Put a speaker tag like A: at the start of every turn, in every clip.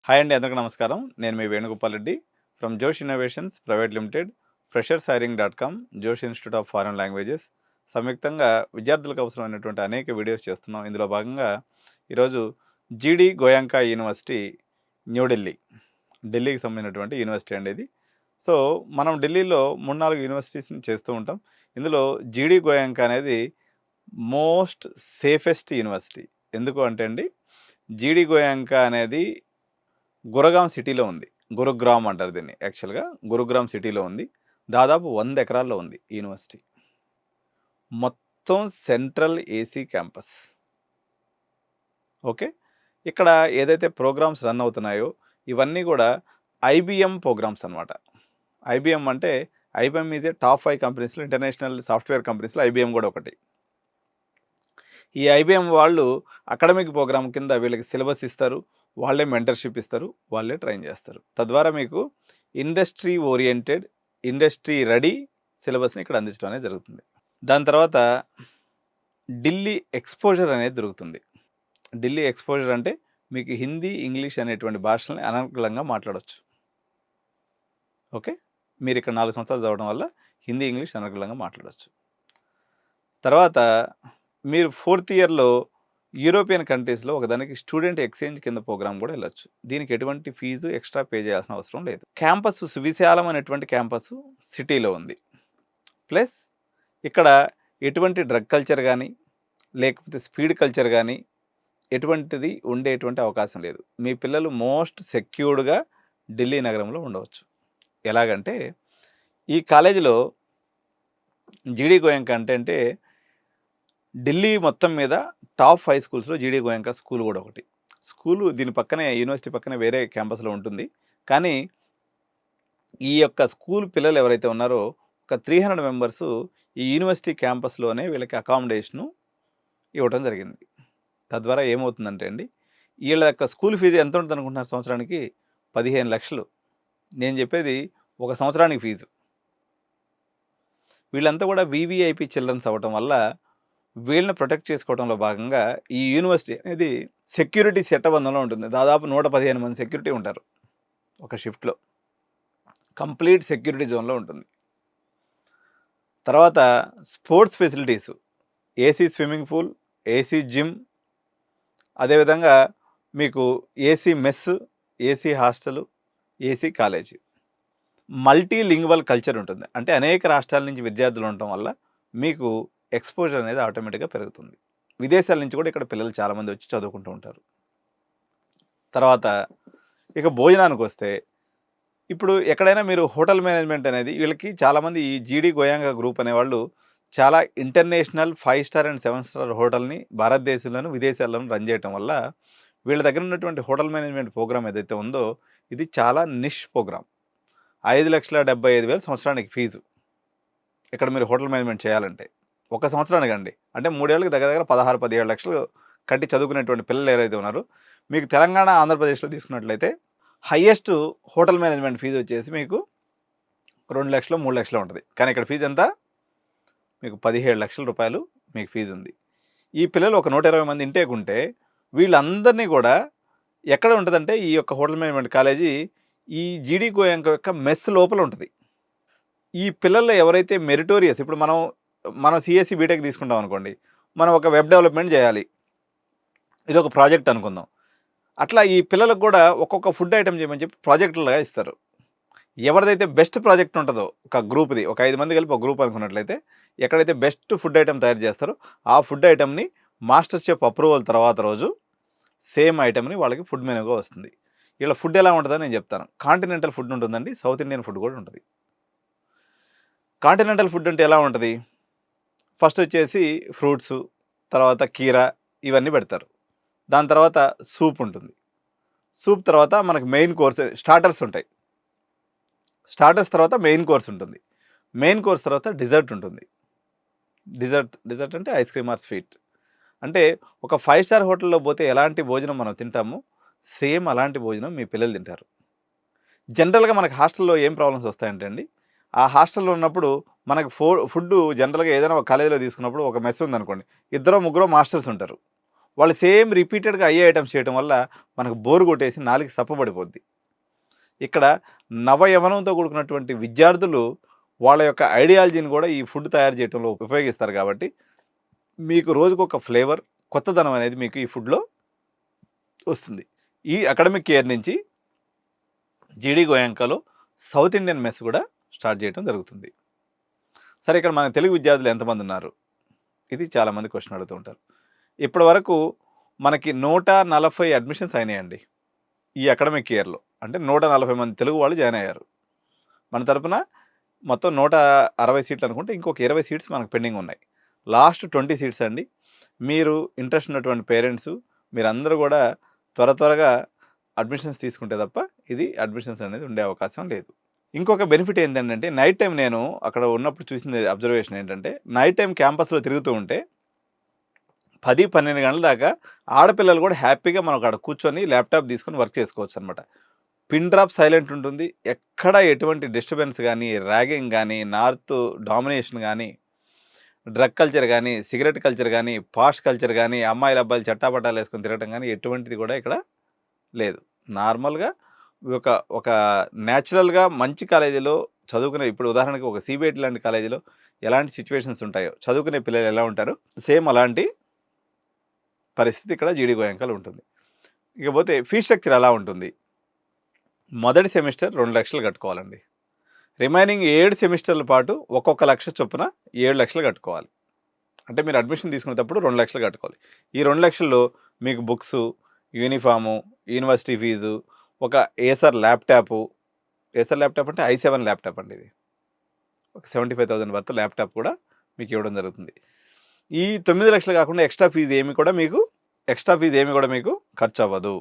A: Hi అండి, అందరికీ నమస్కారం. నేను మీ వేణుగోపాల్ రెడ్డి ఫ్రమ్ జోష్ innovations private limited, freshers hiring.com, జోష్ ఇన్స్టిట్యూట్ ఆఫ్ ఫారెన్ లాంగ్వేజెస్ సంయుక్తంగా విద్యార్థులకు అవసరమైనటువంటి అనేక వీడియోస్ చేస్తున్నాం. ఇందులో భాగంగా ఈరోజు జీడి గోయాంకా యూనివర్సిటీ, న్యూఢిల్లీ, ఢిల్లీకి సంబంధించినటువంటి యూనివర్సిటీ అండి ఇది. సో మనం ఢిల్లీలో 3-4 యూనివర్సిటీస్ని చేస్తూ ఉంటాం. ఇందులో జీడి గోయాంకా అనేది మోస్ట్ సేఫెస్ట్ యూనివర్సిటీ. ఎందుకు అంటే అండి, జీడి గోయాంకా అనేది గురగాం సిటీలో ఉంది. గురుగ్రామ్ అంటారు దీన్ని. యాక్చువల్‌గా గురుగ్రామ్ సిటీలో ఉంది. దాదాపు 100 ఎకరాల్లో ఉంది ఈ యూనివర్సిటీ. మొత్తం సెంట్రల్ ఏసీ క్యాంపస్. ఓకే. ఇక్కడ ఏదైతే ప్రోగ్రామ్స్ రన్ అవుతున్నాయో ఇవన్నీ కూడా ఐబీఎం ప్రోగ్రామ్స్ అనమాట. ఐబీఎం అంటే ఐబీఎం ఈజ్ ఏ టాప్ 5 కంపెనీస్‌లో, ఇంటర్నేషనల్ సాఫ్ట్‌వేర్ కంపెనీస్‌లో ఐబీఎం కూడా ఒకటి. ఈ ఐబీఎం వాళ్ళు అకాడమిక్ ప్రోగ్రామ్ కింద వీళ్ళకి సిలబస్ ఇస్తారు. వాళ్ళే మెంటర్‌షిప్ ఇస్తారు. వాళ్ళే ట్రైన్ చేస్తారు. తద్వారా మీకు ఇండస్ట్రీ ఓరియెంటెడ్, ఇండస్ట్రీ రెడీ సిలబస్‌ని ఇక్కడ అందించడం అనేది జరుగుతుంది. దాని తర్వాత ఢిల్లీ ఎక్స్‌పోజర్ అనేది దొరుకుతుంది. ఢిల్లీ ఎక్స్‌పోజర్ అంటే మీకు హిందీ, ఇంగ్లీష్ అనేటువంటి భాషల్ని అనర్గళంగా మాట్లాడొచ్చు. ఓకే. మీరు ఇక్కడ 4 సంవత్సరాలు చదవడం వల్ల హిందీ, ఇంగ్లీష్ అనర్గళంగా మాట్లాడొచ్చు. తర్వాత మీరు 4th ఇయర్‌లో యూరోపియన్ కంట్రీస్‌లో ఒకదానికి స్టూడెంట్ ఎక్స్‌చేంజ్ కింద ప్రోగ్రామ్ కూడా వెళ్ళొచ్చు. దీనికి ఎటువంటి ఫీజు ఎక్స్ట్రా పే చేయాల్సిన అవసరం లేదు. క్యాంపస్ సువిశాలమైనటువంటి క్యాంపస్ సిటీలో ఉంది. ప్లస్ ఇక్కడ ఎటువంటి డ్రగ్ కల్చర్ కానీ, లేకపోతే స్పీడ్ కల్చర్ కానీ ఎటువంటిది ఉండేటువంటి అవకాశం లేదు. మీ పిల్లలు మోస్ట్ సెక్యూర్డ్‌గా ఢిల్లీ నగరంలో ఉండవచ్చు. ఎలాగంటే ఈ కాలేజీలో జీడీ గోయంకా అంటే ఢిల్లీ మొత్తం మీద టాప్ 5 స్కూల్స్‌లో జీడీ గోయంకా స్కూల్ కూడా ఒకటి. స్కూలు దీని పక్కనే, యూనివర్సిటీ పక్కనే వేరే క్యాంపస్‌లో ఉంటుంది. కానీ ఈ యొక్క స్కూల్ పిల్లలు ఎవరైతే ఉన్నారో ఒక 300 మెంబర్సు ఈ యూనివర్సిటీ క్యాంపస్‌లోనే వీళ్ళకి అకామిడేషను ఇవ్వడం జరిగింది. తద్వారా ఏమవుతుందంటే అండి, వీళ్ళ యొక్క స్కూల్ ఫీజు ఎంత ఉంటుందనుకుంటున్నారు సంవత్సరానికి? 15,00,000. నేను చెప్పేది ఒక సంవత్సరానికి ఫీజు. వీళ్ళంతా కూడా వీవీఐపీ చిల్డ్రన్స్ అవ్వటం వల్ల వీళ్ళని ప్రొటెక్ట్ చేసుకోవడంలో భాగంగా ఈ యూనివర్సిటీ అనేది సెక్యూరిటీ చట్టబద్ధంలో ఉంటుంది. దాదాపు 115 మంది సెక్యూరిటీ ఉంటారు ఒక షిఫ్ట్లో. కంప్లీట్ సెక్యూరిటీ జోన్లో ఉంటుంది. తర్వాత sports facilities, AC swimming pool, AC gym, అదేవిధంగా మీకు AC mess, AC hostel, AC college. Multi lingual culture ఉంటుంది. అంటే అనేక రాష్ట్రాల నుంచి విద్యార్థులు ఉండటం వల్ల మీకు ఎక్స్‌పోజర్ అనేది ఆటోమేటిక్‌గా పెరుగుతుంది. విదేశాల నుంచి కూడా ఇక్కడ పిల్లలు చాలామంది వచ్చి చదువుకుంటూ ఉంటారు. తర్వాత ఇక భోజనానికి వస్తే, ఇప్పుడు ఎక్కడైనా మీరు హోటల్ మేనేజ్మెంట్ అనేది వీళ్ళకి చాలామంది ఈ జీడీ గోయాంకా గ్రూప్ అనేవాళ్ళు చాలా ఇంటర్నేషనల్ 5 స్టార్ అండ్ 7 స్టార్ హోటల్ని భారతదేశంలోను, విదేశాల్లోనూ రన్ చేయటం వల్ల వీళ్ళ దగ్గర ఉన్నటువంటి హోటల్ మేనేజ్మెంట్ ప్రోగ్రామ్ ఏదైతే ఉందో ఇది చాలా నిష్ ప్రోగ్రామ్. 5,75,000 సంవత్సరానికి ఫీజు. ఇక్కడ మీరు హోటల్ మేనేజ్మెంట్ చేయాలంటే ఒక సంవత్సరానికి అండి. అంటే 3 ఏళ్ళకి దగ్గర 16-17 లక్షలు కట్టి చదువుకునేటువంటి పిల్లలు ఎవరైతే ఉన్నారో, మీకు తెలంగాణ, ఆంధ్రప్రదేశ్లో తీసుకున్నట్లయితే హైయెస్ట్ హోటల్ మేనేజ్మెంట్ ఫీజు వచ్చేసి మీకు 2,00,000, 3,00,000 ఉంటుంది. కానీ ఇక్కడ ఫీజు ఎంత? మీకు 17,00,000 రూపాయలు మీకు ఫీజు ఉంది. ఈ పిల్లలు ఒక 120 మంది ఇంటేక్ ఉంటే వీళ్ళందరినీ కూడా ఎక్కడ ఉంటుందంటే ఈ యొక్క హోటల్ మేనేజ్మెంట్ కాలేజీ ఈ జీడీ గోయంకా యొక్క మెస్ లోపల ఉంటుంది. ఈ పిల్లల్లో ఎవరైతే మెరిటోరియస్, ఇప్పుడు మనం సీఎస్సీ బీటెక్ తీసుకుంటాం అనుకోండి, మనం ఒక వెబ్ డెవలప్మెంట్ చేయాలి, ఇది ఒక ప్రాజెక్ట్ అనుకుందాం. అట్లా ఈ పిల్లలకు కూడా ఒక్కొక్క ఫుడ్ ఐటెం చేయమని చెప్పి ప్రాజెక్టులుగా ఇస్తారు. ఎవరిదైతే బెస్ట్ ప్రాజెక్ట్ ఉంటుందో ఒక గ్రూప్ది, ఒక 5 మంది కలిపి ఒక గ్రూప్ అనుకున్నట్లయితే ఎక్కడైతే బెస్ట్ ఫుడ్ ఐటెం తయారు చేస్తారో ఆ ఫుడ్ ఐటెంని మాస్టర్ షెఫ్ అప్రూవల్ తర్వాత రోజు సేమ్ ఐటెంని వాళ్ళకి ఫుడ్ మెనూగా వస్తుంది. వీళ్ళ ఫుడ్ ఎలా ఉంటుందని నేను చెప్తాను. కాంటినెంటల్ ఫుడ్ ఉంటుందండి, సౌత్ ఇండియన్ ఫుడ్ కూడా ఉంటుంది. కాంటినెంటల్ ఫుడ్ అంటే ఎలా ఉంటుంది? ఫస్ట్ వచ్చేసి ఫ్రూట్సు, తర్వాత కీరా, ఇవన్నీ పెడతారు. దాని తర్వాత సూప్ ఉంటుంది. సూప్ తర్వాత మనకు మెయిన్ కోర్స్, స్టార్టర్స్ ఉంటాయి. స్టార్టర్స్ తర్వాత మెయిన్ కోర్స్ ఉంటుంది. మెయిన్ కోర్స్ తర్వాత డిజర్ట్ ఉంటుంది. డిజర్ట్ అంటే ఐస్ క్రీమ్ ఆర్ స్వీట్. అంటే ఒక 5 స్టార్ హోటల్లో పోతే ఎలాంటి భోజనం మనం తింటామో సేమ్ అలాంటి భోజనం మీ పిల్లలు తింటారు. జనరల్గా మనకు హాస్టల్లో ఏం ప్రాబ్లమ్స్ వస్తాయంటే అండి, ఆ హాస్టల్లో ఉన్నప్పుడు మనకు ఫుడ్ జనరల్గా ఏదైనా ఒక కాలేజీలో తీసుకున్నప్పుడు ఒక మెస్ ఉందనుకోండి, 2-3 మాస్టర్స్ ఉంటారు. వాళ్ళు సేమ్ రిపీటెడ్‌గా అయ్యే ఐటెమ్స్ చేయటం వల్ల మనకు బోర్ కొట్టేసి నాలుక సప్పబడిపోద్ది. ఇక్కడ నవయవనంతో కూడుకున్నటువంటి విద్యార్థులు వాళ్ళ యొక్క ఐడియాలజీని కూడా ఈ ఫుడ్ తయారు చేయటంలో ఉపయోగిస్తారు కాబట్టి మీకు రోజుకొక ఫ్లేవర్, కొత్తదనం అనేది మీకు ఈ ఫుడ్‌లో వస్తుంది. ఈ అకాడమిక్ ఇయర్ నుంచి జీడీ గోయంకాలో సౌత్ ఇండియన్ మెస్ కూడా స్టార్ట్ చేయడం జరుగుతుంది. సరే, ఇక్కడ మన తెలుగు విద్యార్థులు ఎంతమంది ఉన్నారు? ఇది చాలామంది క్వశ్చన్ అడుగుతూ ఉంటారు. ఇప్పటి వరకు మనకి 140 అడ్మిషన్స్ అయినాయండి ఈ అకాడమిక్ ఇయర్‌లో. అంటే 140 మంది తెలుగు వాళ్ళు జాయిన్ అయ్యారు. మన తరపున మొత్తం 160 సీట్లు అనుకుంటే ఇంకొక 20 సీట్స్ మనకు పెండింగ్ ఉన్నాయి. లాస్ట్ 20 సీట్స్ అండి. మీరు ఇంట్రెస్ట్ ఉన్నటువంటి పేరెంట్స్ మీరందరూ కూడా త్వరగా అడ్మిషన్స్ తీసుకుంటే తప్ప ఇది అడ్మిషన్స్ అనేది ఉండే అవకాశం లేదు. ఇంకొక బెనిఫిట్ ఏంటంటే నైట్ టైం నేను అక్కడ ఉన్నప్పుడు చూసిన అబ్జర్వేషన్ ఏంటంటే నైట్ టైం క్యాంపస్‌లో తిరుగుతూ ఉంటే 10, 12 గంటల దాకా ఆడపిల్లలు కూడా హ్యాపీగా మనం అక్కడ కూర్చొని ల్యాప్‌టాప్ తీసుకొని వర్క్ చేసుకోవచ్చనమాట. పిన్ డ్రాప్ సైలెంట్ ఉంటుంది. ఎక్కడ ఎటువంటి డిస్టర్బెన్స్ గానీ, ర్యాగింగ్ గానీ, నార్త్ డామినేషన్ గానీ, డ్రగ్ కల్చర్ గానీ, సిగరెట్ కల్చర్ గానీ, పాష్ కల్చర్ గానీ, అమ్మాయిలు, అబ్బాయిలు చట్టాపట్టాలు వేసుకొని తిరగటం గానీ ఎటువంటిది కూడా ఇక్కడ లేదు. నార్మల్‌గా ఒక నేచురల్‌గా మంచి కాలేజీలో చదువుకునే, ఇప్పుడు ఉదాహరణకి ఒక సీబీఐటీ లాంటి కాలేజీలో ఎలాంటి సిట్యుయేషన్స్ ఉంటాయో, చదువుకునే పిల్లలు ఎలా ఉంటారో సేమ్ అలాంటి పరిస్థితి ఇక్కడ జీడీ గోయంకాలో ఉంటుంది. ఇకపోతే ఫీ స్ట్రక్చర్ ఎలా ఉంటుంది? మొదటి సెమిస్టర్ 2 లక్షలు కట్టుకోవాలండి. రిమైనింగ్ 7 సెమిస్టర్ల పాటు ఒక్కొక్క లక్ష చొప్పున 7 లక్షలు కట్టుకోవాలి. అంటే మీరు అడ్మిషన్ తీసుకునేటప్పుడు 2 లక్షలు కట్టుకోవాలి. ఈ 2 లక్షల్లో మీకు బుక్సు, యూనిఫాము, యూనివర్సిటీ ఫీజు, ఒక ఏసర్ ల్యాప్‌టాపు. ఏసర్ ల్యాప్‌టాప్ అంటే i7 ల్యాప్‌టాప్ అండి ఇది. ఒక 75,000 వర్త్ ల్యాప్‌టాప్ కూడా మీకు ఇవ్వడం జరుగుతుంది. ఈ 9 లక్షలు కాకుండా ఎక్స్ట్రా ఫీజు ఏమి కూడా మీకు ఖర్చు అవ్వదు.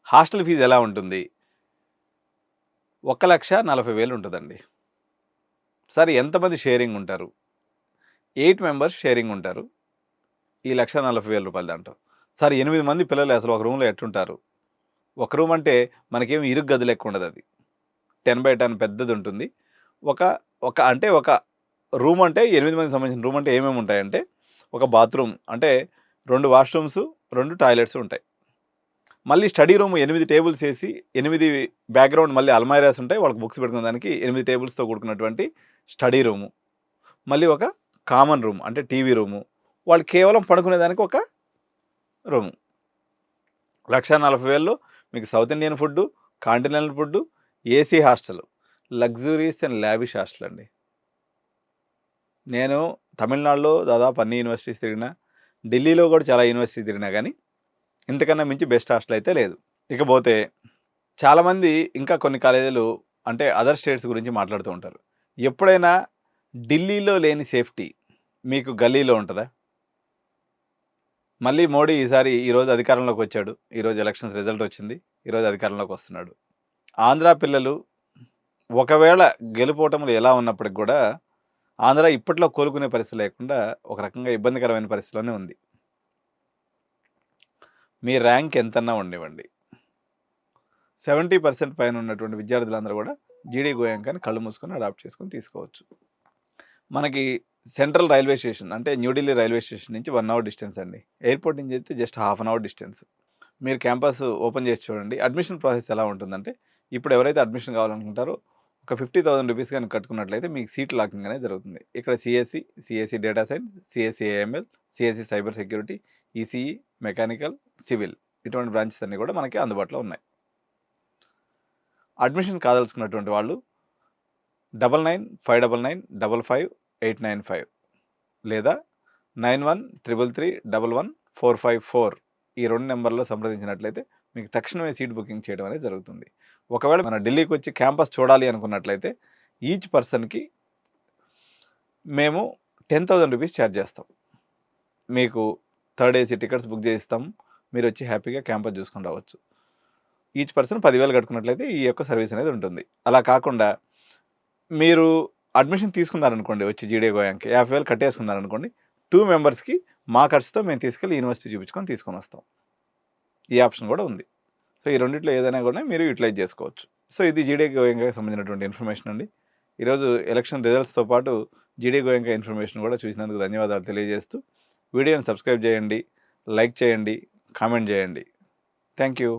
A: హాస్టల్ ఫీజు ఎలా ఉంటుంది? 1,40,000 ఉంటుందండి. సరే, ఎంతమంది షేరింగ్ ఉంటారు? 8 మెంబర్స్ షేరింగ్ ఉంటారు ఈ 1,40,000 దాంట్లో. సరే, 8 మంది పిల్లలు అసలు ఒక రూమ్‌లో ఎట్టుంటారు? ఒక రూమ్ అంటే మనకేమి ఇరుగు గది లెక్క ఉండదు. అది 10/10 పెద్దది ఉంటుంది. ఒక రూమ్ అంటే 8 మందికి సంబంధించిన రూమ్ అంటే ఏమేమి ఉంటాయంటే ఒక బాత్రూమ్ అంటే 2 వాష్‌రూమ్స్, 2 టాయిలెట్స్ ఉంటాయి. మళ్ళీ స్టడీ రూమ్ 8 టేబుల్స్ వేసి 8 బ్యాక్‌గ్రౌండ్ మళ్ళీ అల్మైరాస్ ఉంటాయి. వాళ్ళకి బుక్స్ పెట్టుకునేదానికి 8 టేబుల్స్‌తో కూడుకున్నటువంటి స్టడీ రూము. మళ్ళీ ఒక కామన్ రూమ్ అంటే టీవీ రూము. వాళ్ళు కేవలం పడుకునేదానికి ఒక రూము. 1,40,000లో మీకు south Indian food, continental food, AC hostel, luxurious and lavish hostel అండి. నేను తమిళనాడులో దాదాపు అన్ని యూనివర్సిటీస్ తిరిగినా, ఢిల్లీలో కూడా చాలా యూనివర్సిటీ తిరిగినా కానీ ఇంతకన్నా మించి బెస్ట్ హాస్టల్ అయితే లేదు. ఇకపోతే చాలామంది ఇంకా కొన్ని కాలేజీలు అంటే అదర్ స్టేట్స్ గురించి మాట్లాడుతూ ఉంటారు. ఎప్పుడైనా ఢిల్లీలో లేని సేఫ్టీ మీకు గల్లీలో ఉంటుందా? మళ్ళీ మోడీ ఈరోజు అధికారంలోకి వచ్చాడు. ఈరోజు ఎలక్షన్స్ రిజల్ట్ వచ్చింది. ఈరోజు అధికారంలోకి వస్తున్నాడు. ఆంధ్ర పిల్లలు ఒకవేళ గెలుపోటములు ఎలా ఉన్నప్పటికి కూడా ఆంధ్ర ఇప్పట్లో కోలుకునే పరిస్థితి లేకుండా ఒక రకంగా ఇబ్బందికరమైన పరిస్థితిలోనే ఉంది. మీ ర్యాంక్ ఎంతన్నా ఉండనివ్వండి, 70% పైన ఉన్నటువంటి విద్యార్థులందరూ కూడా జీడీ గోయంకాని కళ్ళు మూసుకొని అడాప్ట్ చేసుకొని తీసుకోవచ్చు. మనకి సెంట్రల్ రైల్వే స్టేషన్ అంటే న్యూఢిల్లీ రైల్వే స్టేషన్ నుంచి 1 అవర్ డిస్టెన్స్ అండి. ఎయిర్పోర్ట్ నుంచి అయితే just half an hour distance. మీరు క్యాంపస్ ఓపెన్ చేసి చూడండి. అడ్మిషన్ ప్రాసెస్ ఎలా ఉంటుందంటే ఇప్పుడు ఎవరైతే అడ్మిషన్ కావాలనుకుంటారో ఒక 50,000 రూపీస్ కానీ కట్టుకున్నట్లయితే మీకు సీట్ లాకింగ్ అనేది జరుగుతుంది. ఇక్కడ CSE data science, CSE AML, CSE cyber security, ECE, mechanical, civil ఇటువంటి బ్రాంచెస్ అన్నీ కూడా మనకి అందుబాటులో ఉన్నాయి. అడ్మిషన్ కాదలుచుకున్నటువంటి వాళ్ళు 9959955895 లేదా 9133311454 ఈ 2 నెంబర్లో సంప్రదించినట్లయితే మీకు తక్షణమే సీట్ బుకింగ్ చేయడం అనేది జరుగుతుంది. ఒకవేళ మన ఢిల్లీకి వచ్చి క్యాంపస్ చూడాలి అనుకున్నట్లయితే ఈచ్ పర్సన్కి మేము 10,000 రూపీస్ ఛార్జ్ చేస్తాం. మీకు థర్డ్ ఏసీ టికెట్స్ బుక్ చేయిస్తాం. మీరు వచ్చి హ్యాపీగా క్యాంపస్ చూసుకొని రావచ్చు. ఈచ్ పర్సన్ 10,000 కట్టుకున్నట్లయితే ఈ యొక్క సర్వీస్ అనేది ఉంటుంది. అలా కాకుండా మీరు అడ్మిషన్ తీసుకున్నారనుకోండి, వచ్చి జీడీ గోయాంకి 50,000 కట్టేసుకున్నారనుకోండి, 2 మెంబర్స్కి మా ఖర్చుతో మేము తీసుకెళ్ళి యూనివర్సిటీ చూపించుకొని తీసుకొని వస్తాం. ఈ ఆప్షన్ కూడా ఉంది. సో ఈ రెండిట్లో ఏదైనా కూడా మీరు యూటిలైజ్ చేసుకోవచ్చు. సో ఇది జీడీ గోయంకాకి సంబంధించినటువంటి ఇన్ఫర్మేషన్ అండి. ఈరోజు ఎలక్షన్ రిజల్ట్స్తో పాటు జీడీ గోయంకా ఇన్ఫర్మేషన్ కూడా చూసినందుకు ధన్యవాదాలు తెలియజేస్తూ వీడియోని సబ్స్క్రైబ్ చేయండి, లైక్ చేయండి, కామెంట్ చేయండి. Thank you.